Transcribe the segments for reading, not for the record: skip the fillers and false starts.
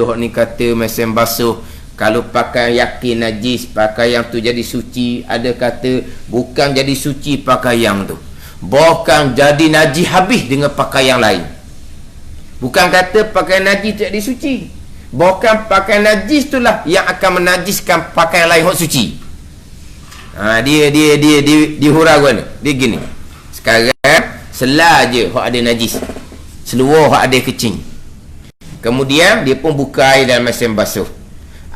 hok ni kata mesin basuh kalau pakai yakin najis, pakaian tu jadi suci. Ada kata bukan jadi suci pakaian tu, bahkan jadi najis habis dengan pakaian lain. Bukan kata pakaian najis tak disuci, bahkan pakaian najis itulah yang akan menajiskan pakaian lain hok suci. Dia hurau kan. Dia gini. Sekarang selah je hok ada najis, seluar hok ada kecing. Kemudian dia pun buka air dalam mesin basuh.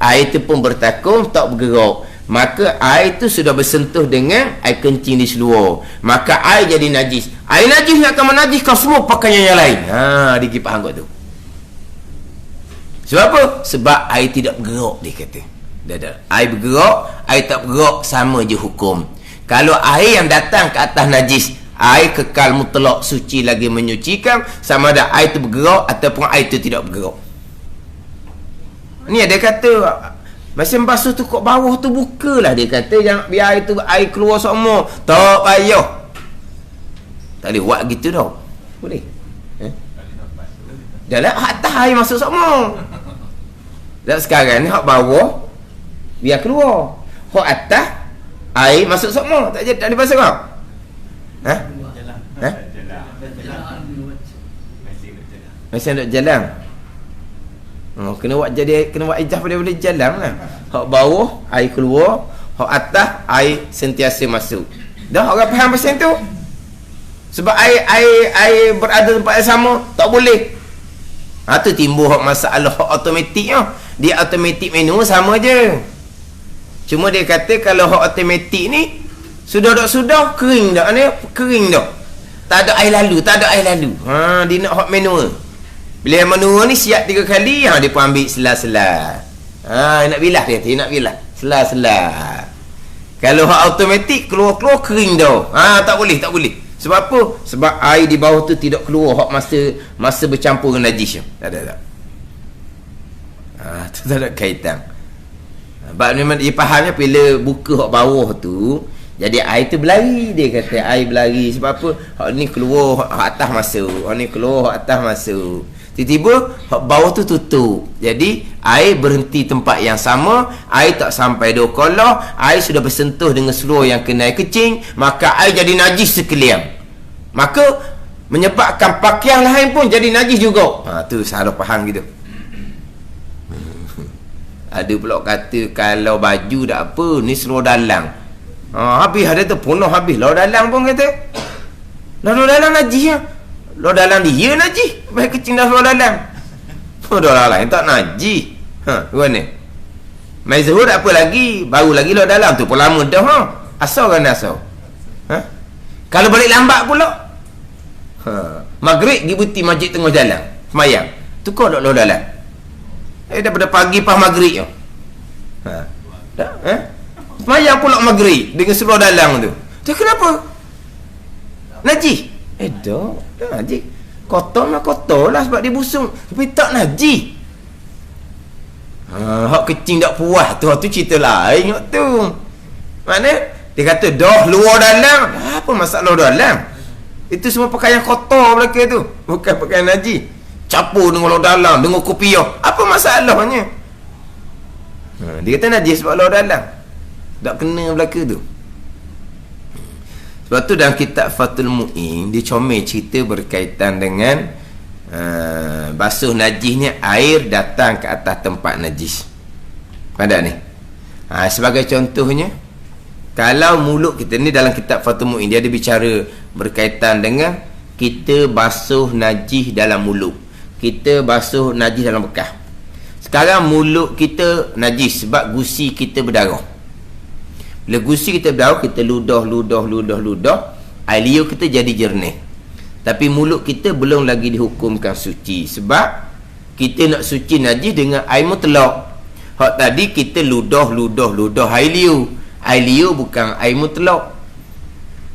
Air itu pun bertakung, tak bergerak. Maka air itu sudah bersentuh dengan air kencing di seluar. Maka air jadi najis. Air najis yang akan menajiskan semua pakaian yang lain. Dia faham kot tu. Sebab apa? Sebab air tidak bergerak, dia kata. Air bergerak, air tak bergerak, sama je hukum. Kalau air yang datang ke atas najis, air kekal mutlak suci lagi menyucikan, sama ada air itu bergerak ataupun air itu tidak bergerak. Ni ada kata mesin basuh tu kat bawah tu bukalah, dia kata jangan biar air tu air keluar semua. Tak payah. Tak boleh buat gitu dah. Boleh? Dalam atas air masuk semua. Dan sekarang ni hak bawah biar keluar. Hak atas air masuk semua. Tak boleh basuh kau? Mesin duk jalan. Kena buat ijazah pada boleh jalan lah. Hak bawah air keluar, hak atas air sentiasa masuk. Dah orang faham pasal tu. Sebab air berada tempat yang sama, tak boleh. Tu timbul hak masalah hak automatik nya. Dia automatik menu sama je. Cuma dia kata kalau hak automatik ni sudah kering dah ni, kering dah. Tak ada air lalu. Dia nak hak manual. Bila yang manual ni siap 3 kali, dia pun ambil sela-sela. Nak bilah dia, nak bilah sela-sela. Kalau hak automatik keluar kering dah. Tak boleh. Sebab apa? Sebab air di bawah tu tidak keluar hak masa bercampur dengan najis. Tak. Tu tak ada kaitan. Sebab memang dia fahamnya bila buka hak bawah tu, jadi air tu berlari. Dia kata air berlari. Sebab apa? Hak ni keluar, hak atas masuk. Hak ni keluar, hak atas masuk. Tiba-tiba hak bawah tu tutup. Jadi air berhenti tempat yang sama. Air tak sampai 2 kolah. Air sudah bersentuh dengan seluar yang kena air kecing. Maka air jadi najis sekalian. Maka menyebabkan pakaian lain pun jadi najis juga. Tu salah faham gitu. Ada pula kata kalau baju tak apa, ni seluar dalam. Habis ada tu penuh habis. Luar dalam pun kata. Luar dalam najis ya. Luar dalam dia najis. Baik kecing dah luar dalam. Luar lain tak najis. Gimana? Mai zuhur apa lagi? Baru lagi luar dalam tu pun lama dah. Asal kan asal. Kalau balik lambat pula. Maghrib pergi buti masjid tengah jalan. Semayang. Tukar tak luar dalam. Daripada pagi pas maghrib tu. Semayang pula maghrib dengan seluar dalam tu. Tu kenapa? Najis. Dah najis. Kotor lah sebab dia busung. Tapi tak najis. Hak kecing tak puas tu cerita lain tu. Mana dia kata dah luar dalam. Apa masalah luar dalam? Itu semua pakaian kotor mereka tu. Bukan pakaian najis. Capur dengan luar dalam, dengan kopiah. Apa masalahnya? Dia kata najis sebab luar dalam. Tak kena belaka tu. Sebab tu dalam kitab Fathul Mu'in dia comel cerita berkaitan dengan basuh najisnya air datang ke atas tempat najis. Pada ni sebagai contohnya, kalau mulut kita ni dalam kitab Fathul Mu'in dia ada bicara berkaitan dengan kita basuh najis dalam mulut, kita basuh najis dalam bekas. Sekarang mulut kita najis sebab gusi kita berdarah. Bila gusi kita berdarah, kita ludah, air liur kita jadi jernih. Tapi mulut kita belum lagi dihukumkan suci sebab kita nak suci najis dengan air mutlak. Hak tadi kita ludah air liur. Air liur bukan air mutlak.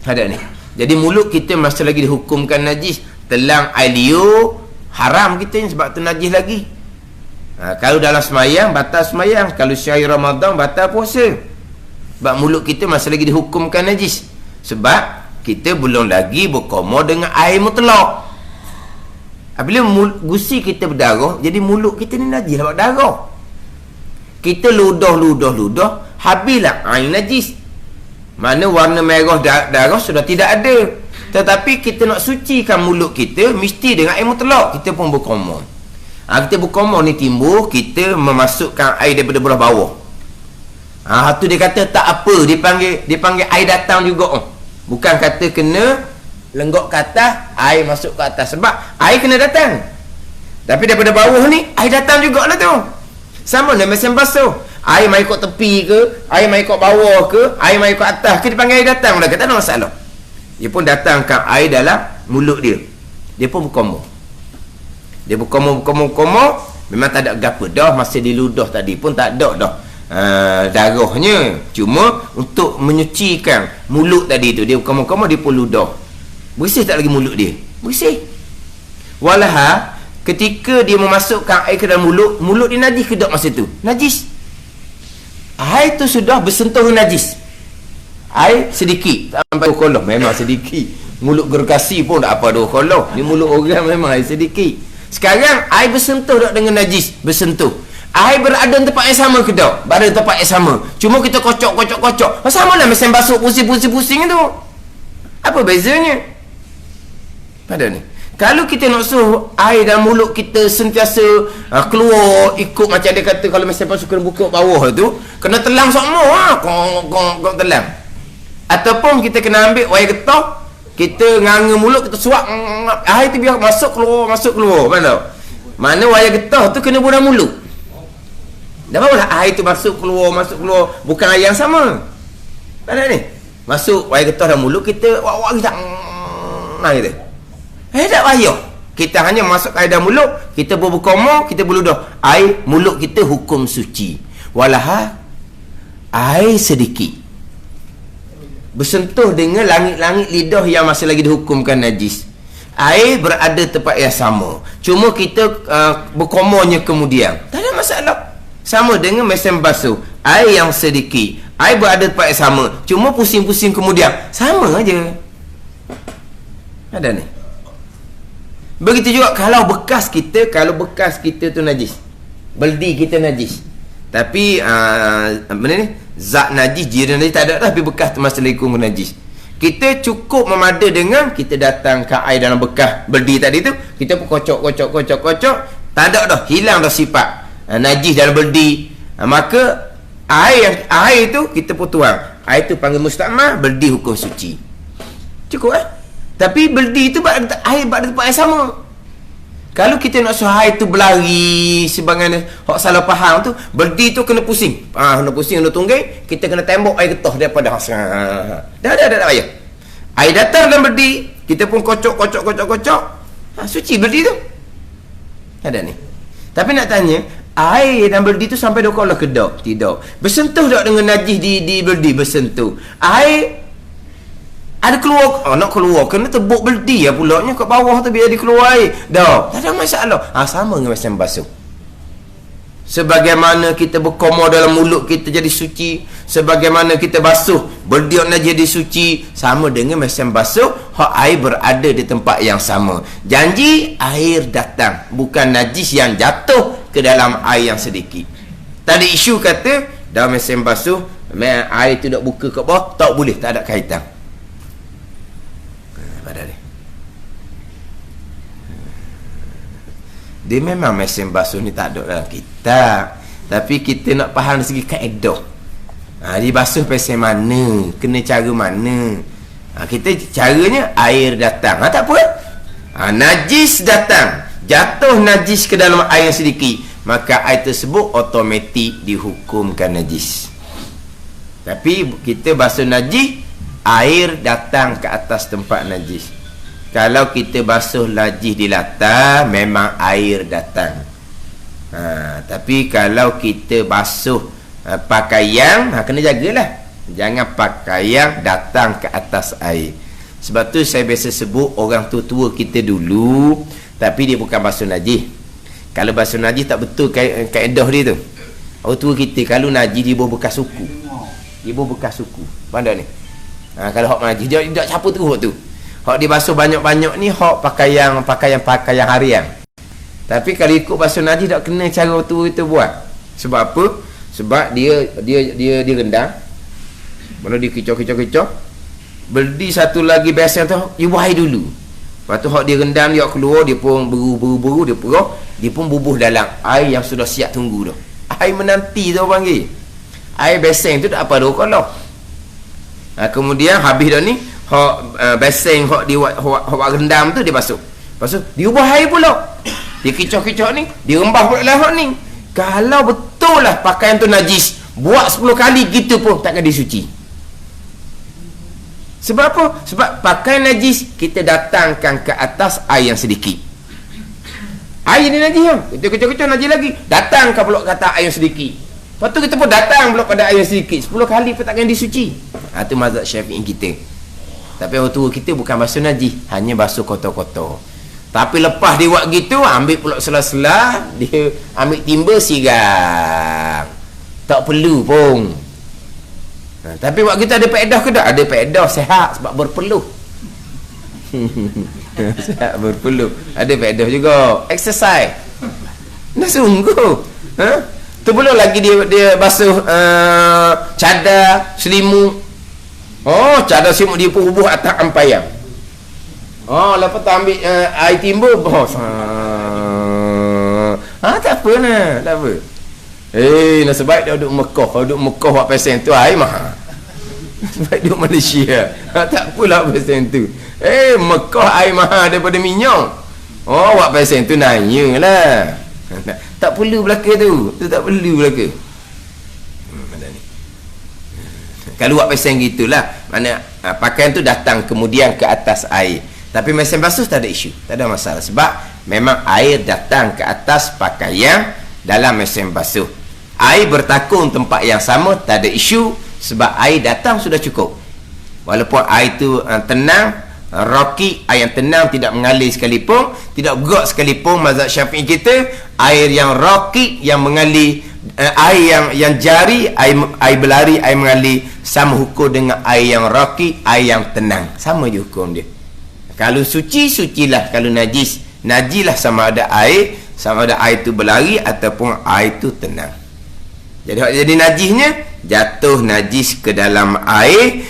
Ada ni. Jadi mulut kita masih lagi dihukumkan najis. Telang air liur haram kita sebab tu najis lagi. Kalau dalam semayang batal semayang, kalau syair Ramadan batal puasa. Sebab mulut kita masih lagi dihukumkan najis sebab kita belum lagi berkomor dengan air mutlak. Apabila gusi kita berdarah, jadi mulut kita ni najis lah darah. Kita ludah, habislah air najis. Mana warna merah darah sudah tidak ada. Tetapi kita nak sucikan mulut kita, mesti dengan air mutlak. Kita pun berkomor. Kita berkomor ni timbul, kita memasukkan air daripada belah bawah. Tu dia kata tak apa, dipanggil air datang juga. Bukan kata kena lenggok ke atas, air masuk ke atas. Sebab air kena datang. Tapi daripada bawah ni, air datang jugalah tu. Sama dengan mesin basuh. Air mai ikut tepi ke, air mai ikut bawah ke, air mai ikut atas ke, dipanggil air datang dah. Tak ada masalah. Dia pun datangkan air dalam mulut dia. Dia pun berkomor. Dia berkomor. Memang tak ada gapa dah. Masa diludah tadi pun tak ada dah darahnya. Cuma untuk menyucikan mulut tadi tu, dia berkomor, dia pun ludah. Bersih tak lagi mulut dia? Bersih. Walaha ketika dia memasukkan air ke dalam mulut dia najis ke tak masa tu? Najis. Air tu sudah bersentuh najis. Air sedikit, tak sampai 2 kolah. Memang sedikit. Mulut gergasi pun tak apa 2 kolah. Ni mulut orang memang air sedikit. Sekarang air bersentuh tak dengan najis? Bersentuh. Air berada di tempat yang sama ke tak? Berada di tempat yang sama. Cuma kita kocok. Sama lah mesin basuh pusing tu. Apa bezanya? Pada ni, kalau kita nak suruh air dalam mulut kita sentiasa keluar ikut macam dia kata, kalau mesin basuh kena buka bawah tu, kena telang semua kong telang. Ataupun kita kena ambil wayar getah, kita nganga mulut, kita suap air tu biar masuk keluar. Mana wayar getah tu kena buang mulut. Dah barulah air tu masuk keluar, bukan air yang sama. Pada ni, masuk wayar getah dalam mulut kita, wak kita gitu. Tak payah. Kita hanya masuk air dalam mulut, kita berkomor, kita berludah. Air mulut kita hukum suci. Walaha air sedikit bersentuh dengan langit-langit lidah yang masih lagi dihukumkan najis. Air berada tempat yang sama. Cuma kita berkomornya kemudian. Tak ada masalah. Sama dengan mesin basuh. Air yang sedikit, air berada tempat yang sama. Cuma pusing-pusing kemudian. Sama aja. Ada ni. Begitu juga kalau bekas kita tu najis, beldi kita najis, tapi benda ni zat najis, jiran najis tak ada, tapi bekas tu masih lagi hukum najis. Kita cukup memada dengan kita datangkan air dalam bekas beldi tadi tu, kita pun kocok, tak ada dah, hilang dah sifat najis dalam beldi. Maka air tu kita pun tuang. Air tu panggil mustamah, beldi hukum suci. Cukup Tapi beldi itu air pada tempat yang sama. Kalau kita nak suruh air tu berlari sebagaimana hak salah faham tu, beldi tu kena pusing. Kena pusing, kena tunggai, kita kena tembok air getah daripada dah payah. Air datang dalam beldi, kita pun kocok. Suci beldi tu. Ada ni. Tapi nak tanya, air dalam beldi tu sampai 2 kolah ke tak? Tidak. Bersentuh tak dengan najis di beldi? Bersentuh. Air ada keluar, nak keluar kena tebuk beldi pulaknya kat bawah tu biar dia keluar air. Dah, tak ada masalah. Sama dengan mesin basuh. Sebagaimana kita berkomor dalam mulut kita jadi suci, sebagaimana kita basuh beldi nak jadi suci, sama dengan mesin basuh, hak air berada di tempat yang sama. Janji air datang, bukan najis yang jatuh ke dalam air yang sedikit. Tak ada isu kata dalam mesin basuh air tu nak buka kat bawah, tak boleh, tak ada kaitan. Dia memang mesin basuh ni tak ada dalam kitab, tapi kita nak faham dari segi kaedah. Dia basuh mesin mana, kena cara mana. Kita caranya air datang, tak apa. Najis datang, jatuh najis ke dalam air yang sedikit, maka air tersebut automatik dihukumkan najis. Tapi kita basuh najis, air datang ke atas tempat najis. Kalau kita basuh najis di latar, memang air datang. Tapi kalau kita basuh pakaian, kena jagalah. Jangan pakaian datang ke atas air. Sebab tu saya biasa sebut orang tua-tua kita dulu, tapi dia bukan basuh najis. Kalau basuh najis tak betul kaedah dia tu. Orang tua kita kalau najis dia bawa bekas suku. Dia bawa bekas suku. Pandai ni. Kalau hak najis dia tak campur terus tu. Hak dia basuh banyak-banyak ni hak pakaian harian. Tapi kalau ikut basuh najis tak kena cara tu kita buat. Sebab apa? Sebab dia rendam. Kalau dia kicau. Berdi satu lagi biasa tu dia buai dulu. Lepas tu hak dia rendam dia keluar, dia pun beru, dia pun bubuh dalam air yang sudah siap tunggu tu. Air menanti tu orang panggil. Air beseng tu tak apa dah kalau. Kemudian habis dah ni hak beseng hak dia hak rendam tu dia basuh. Lepas tu dia ubah air pula. Dia kicau ni, dia rembah pula lah hak ni. Kalau betul lah pakaian tu najis, buat 10 kali gitu pun takkan disuci. Sebab apa? Sebab pakaian najis kita datangkan ke atas air yang sedikit. Air ni najis kan? Kita kecil-kecil najis lagi. Datangkan pula ke atas air yang sedikit. Lepas tu kita pun datang pula pada air yang sedikit. 10 kali pun takkan disuci. Itu mazhab Syafi'i kita. Tapi orang tua kita bukan basuh najis, hanya basuh kotor-kotor. Tapi lepas dia buat gitu, ambil pula sela-sela, dia ambil timba sigang. Tak perlu pun. Tapi buat kita ada faedah ke tak? Ada faedah, sehat sebab berpeluh. Sehat berpeluh. Ada faedah juga. Exercise. Dah sungguh. Tu belum lagi dia basuh cadar, selimut. Oh, cadar selimut dia pun bubuh atas ampayang. Oh, lepas tu ambil air timbul. Tak apa lah. Tak apa. Nasib baik dia duduk Mekah. Kalau duduk Mekah buat pesen tu air mahal. Sebab duduk Malaysia. Tak apalah pesen tu. Mekah air mahal daripada minyak. Oh, buat pesen tu nanya lah. Tak perlu belaka tu. Tu tak perlu belaka. Kalau buat pesen gitulah. Mana pakaian tu datang kemudian ke atas air. Tapi mesin basuh tak ada isu. Tak ada masalah. Sebab memang air datang ke atas pakaian dalam mesin basuh. Air bertakung tempat yang sama, tak ada isu. Sebab air datang sudah cukup. Walaupun air tu tenang, rocky, air yang tenang, tidak mengalir sekalipun, tidak bergerak sekalipun, mazhab Syafi'i kita, air yang rocky, yang mengalir, air yang jari, air berlari, air mengalir, sama hukum dengan air yang rocky, air yang tenang. Sama je hukum dia. Kalau suci, sucilah. Kalau najis, najilah, sama ada air tu berlari ataupun air tu tenang. Jadi najisnya jatuh najis ke dalam air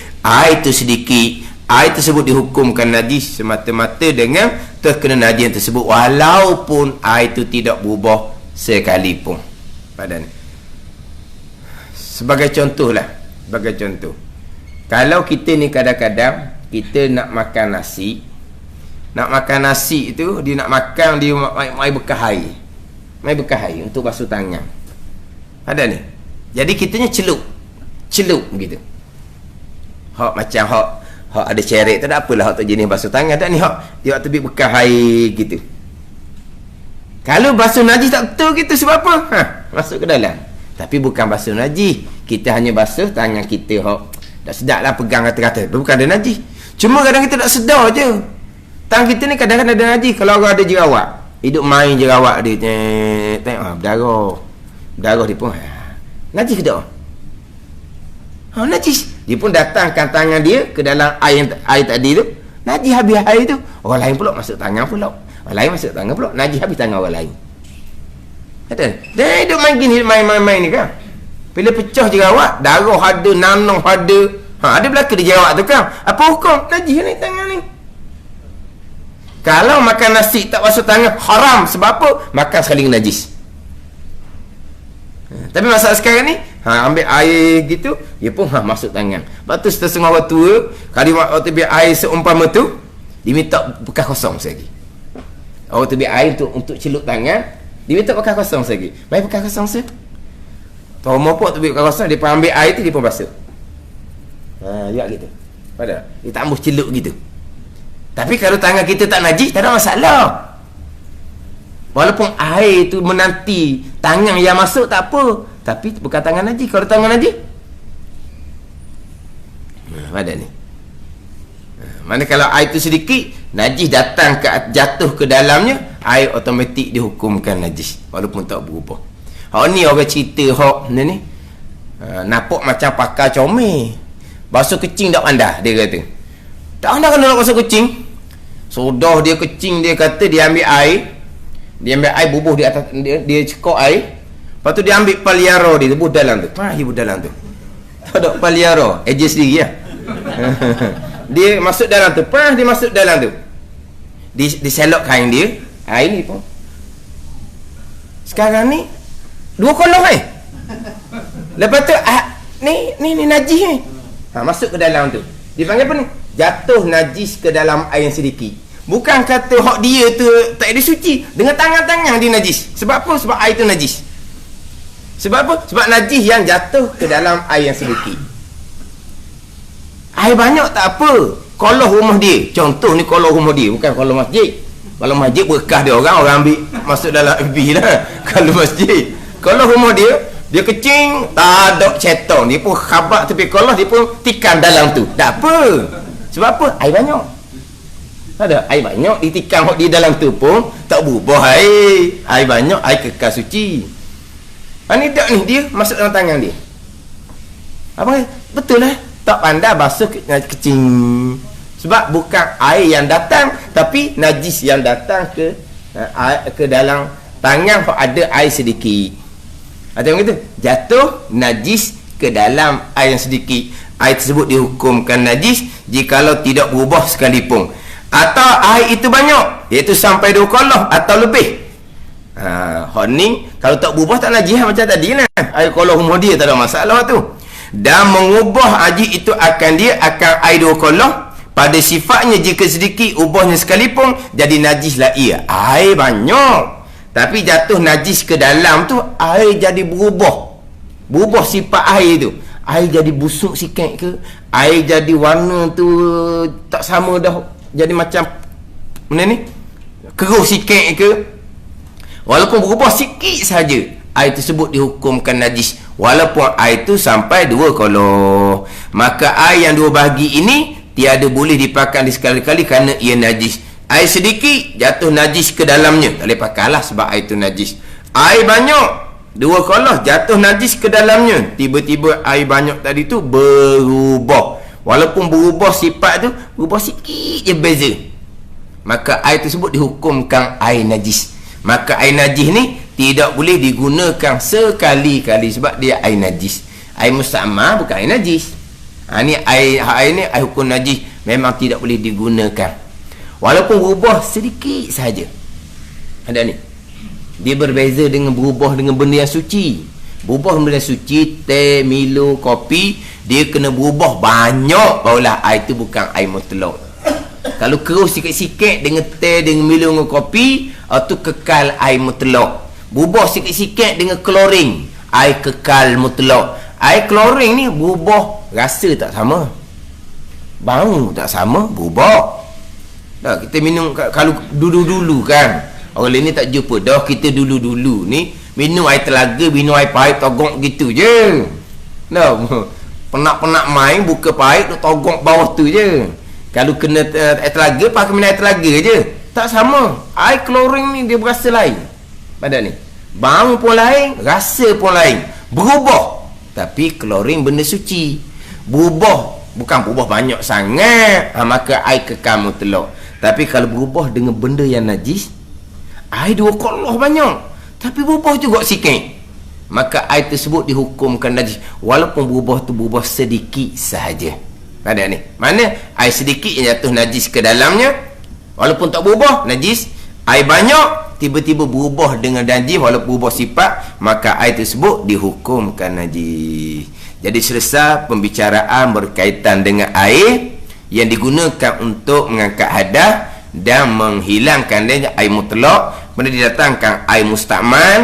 tu sedikit, air tersebut dihukumkan najis semata-mata dengan terkena najis tersebut, walaupun air itu tidak berubah sekalipun. Pada ni sebagai contoh, kalau kita ni kadang-kadang kita nak makan nasi itu, dia nak makan, dia mai bekas air untuk basuh tangan. Ada ni. Jadi kitanya celup begitu. Hak macam hak ada ceret tu tak apalah, hak tu jenis basuh tangan tak ni, hak dia waktu bekas air gitu. Kalau basuh najis tak betul gitu, sebab apa? Masuk ke dalam. Tapi bukan basuh najis. Kita hanya basuh tangan kita, hak tak sedap lah pegang kata-kata. Bukan ada najis. Cuma kadang kita tak sedar je. Tangan kita ni kadang-kadang ada najis. Kalau orang ada jerawat, hidup main jerawat dia, tengok berdarah dia pun najis ke tak? Najis. Dia pun datangkan tangan dia ke dalam air tadi tu, najis habis air tu. Orang lain pula masuk tangan pula. Orang lain masuk tangan pula, najis habis tangan orang lain. Kata, dia hidup main gini, main ni kan. Bila pecah jerawat, darah ada, nanah ada. Ada belaka di jerawat tu kan. Apa hukum? Najis ni tangan ni. Kalau makan nasi tak basuh tangan, haram. Sebab apa? Makan sekali najis. Tapi masalah sekarang ni, ambil air gitu, dia pun masuk tangan. Lepas tu setengah orang tua, kalau waktu biar air seumpama tu, dia minta bekas kosong lagi. Waktu biar air untuk celup tangan, dia minta bekas kosong lagi. Mai bekas kosong se. Tahu mau tu bekas kosong, dia pun ambil air tu, dia pun basuh. Juga gitu. Pada dia tak ambuh celup gitu. Tapi kalau tangan kita tak najis, tak ada masalah. Walaupun air tu menanti tangan yang masuk tak apa, tapi bukan tangan najis. Kalau tangan najis, ada ni. Mana kalau air tu sedikit, najis datang jatuh ke dalamnya, air automatik dihukumkan najis walaupun tak berubah. Ni orang cerita ni nampak macam pakar comel. Basuh kecing tak pandai, dia kata. Tak pandai kena nak basuh kucing. Sudah dia kecing, dia kata dia ambil air bubuh di atas, dia cekok air. Lepas tu dia ambil paliaro dia bubuh dalam tu. Dia bubuh dalam tu. Tak ada paliaro, adjust sendiri lah. Dia masuk dalam tu, dia masuk dalam tu. Diselok kain dia, air ni pun. Sekarang ni 2 kolong Lepas tu ni najis ni. Masuk ke dalam tu. Dipanggil apa ni? Jatuh najis ke dalam air yang sedikit. Bukan kata hak dia tu tak ada suci. Dengan tangan-tangan dia najis. Sebab apa? Sebab air tu najis. Sebab apa? Sebab najis yang jatuh ke dalam air yang sedikit. Air banyak tak apa. Kolong rumah dia. Contoh ni kolong rumah dia. Bukan kolong masjid. Kalau masjid berkah dia orang ambil masuk dalam air lah. Kalau masjid. Kalau rumah dia kecing, tak ada cetong. Dia pun khabar tepi kolah, dia pun tikam dalam tu. Tak apa. Sebab apa? Air banyak. Ada air banyak, ditikam di dalam tu pun tak berubah air. Air banyak, air kekal suci. Ni tak ni, dia masuk dalam tangan dia. Apa? Betul lah. Tak pandai basuh kecing. Sebab bukan air yang datang, tapi najis yang datang ke dalam tangan kalau ada air sedikit. Tengok gitu, jatuh najis ke dalam air yang sedikit. Air tersebut dihukumkan najis jikalau tidak berubah sekalipun. Atau air itu banyak, iaitu sampai 2 kolong atau lebih. Ni kalau tak berubah tak najis macam tadi lah. Air kolong rumah dia tak ada masalah tu. Dan mengubah najis itu akan air 2 kolong. Pada sifatnya jika sedikit ubahnya sekalipun, jadi najislah ia. Air banyak, tapi jatuh najis ke dalam tu, air jadi berubah sifat air tu. Air jadi busuk sikit ke, air jadi warna tu tak sama dah, jadi macam mana ni, keruh sikit ke. Walaupun berubah sikit saja, air tersebut dihukumkan najis, walaupun air tu sampai 2 kolong. Maka air yang 2 bahagi ini tiada boleh dipakai di sekali-kali kerana ia najis. Air sedikit jatuh najis ke dalamnya, tak boleh pakailah sebab air itu najis. Air banyak 2 kolong jatuh najis ke dalamnya, tiba-tiba air banyak tadi tu berubah. Walaupun berubah sifat tu, berubah sikit je beza, maka air tersebut dihukumkan air najis. Maka air najis ni tidak boleh digunakan sekali-kali sebab dia air najis. Air musta'mal bukan air najis. Ni air ni air hukum najis, memang tidak boleh digunakan walaupun berubah sedikit saja. Ada ni, dia berbeza dengan berubah dengan benda yang suci. Berubah benda yang suci, teh, milo, kopi, dia kena berubah banyak barulah air tu bukan air mutlak. Kalau keruh sikit-sikit dengan teh, dengan milo, dengan kopi, itu kekal air mutlak. Berubah sikit-sikit dengan klorin, air kekal mutlak. Air klorin ni berubah rasa tak sama, bau tak sama, berubah. Dah kita minum kalau dulu-dulu kan, orang lain ni tak jumpa dah. Kita dulu-dulu ni minum air telaga, minum air pahit togok gitu je. Dah penak-penak main buka pahit tu togok bawah tu je. Kalau kena air telaga, pakai minum air telaga je. Tak sama. Air klorin ni dia berasa lain. Pada ni bau pun lain, rasa pun lain, berubah. Tapi klorin benda suci, berubah, bukan berubah banyak sangat, maka air kekal mutlak. Tapi kalau berubah dengan benda yang najis, air 2 kolong banyak tapi berubah juga sikit, maka air tersebut dihukumkan najis walaupun berubah tu berubah sedikit sahaja. Ada ni, mana air sedikit yang jatuh najis ke dalamnya, walaupun tak berubah najis. Air banyak tiba-tiba berubah dengan najis walaupun berubah sifat, maka air tersebut dihukumkan najis. Jadi selesai pembicaraan berkaitan dengan air yang digunakan untuk mengangkat hadas dan menghilangkan dia, air mutlak. Kemudian didatangkan air musta'mal,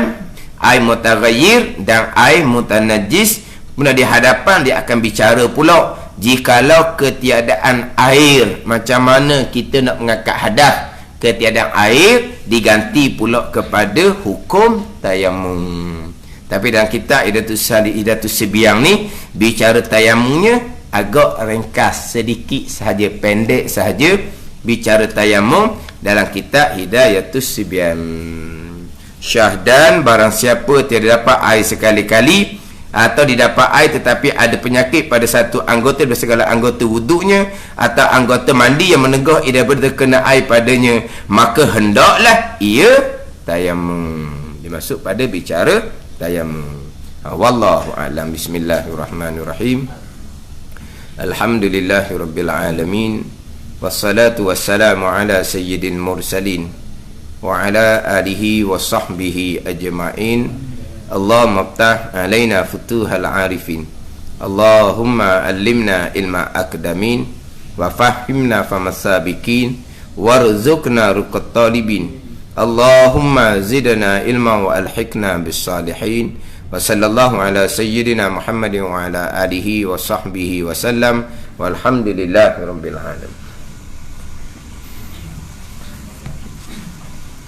air mutaghayyir dan air mutanajjis. Kemudian di hadapan dia akan bicara pula jikalau ketiadaan air, macam mana kita nak mengangkat hadas. Ketiadaan air diganti pula kepada hukum tayamum. Tapi dalam kitab Idatus Sibyang ni bicara tayamumnya agak ringkas sedikit sahaja, pendek sahaja bicara tayamum dalam kitab Hidayatus Sibyang. Syahdan, barang siapa tiada dapat air sekali-kali, atau didapat air tetapi ada penyakit pada satu anggota dari segala anggota wuduknya, atau anggota mandi yang menegah ia daripada terkena air padanya, maka hendaklah ia tayamum. Dimasuk pada bicara tayamum. Wallahu a'lam. Bismillahirrahmanirrahim. Alhamdulillahirabbil alamin. Wassalatu wassalamu ala sayyidil mursalin wa ala alihi wa sahbihi ajma'in. Allahumma aftah alaina futuhal arifin. Allahumma allimna ilma akdamin wa fahimna famasabikin warzuqna ruqat talibin. Allahumma zidna ilma wa alhiqna bis salihin. Wa sallallahu ala sayyidina Muhammadin wa ala alihi wa sahbihi wa sallam. Walhamdulillahi rabbil alamin.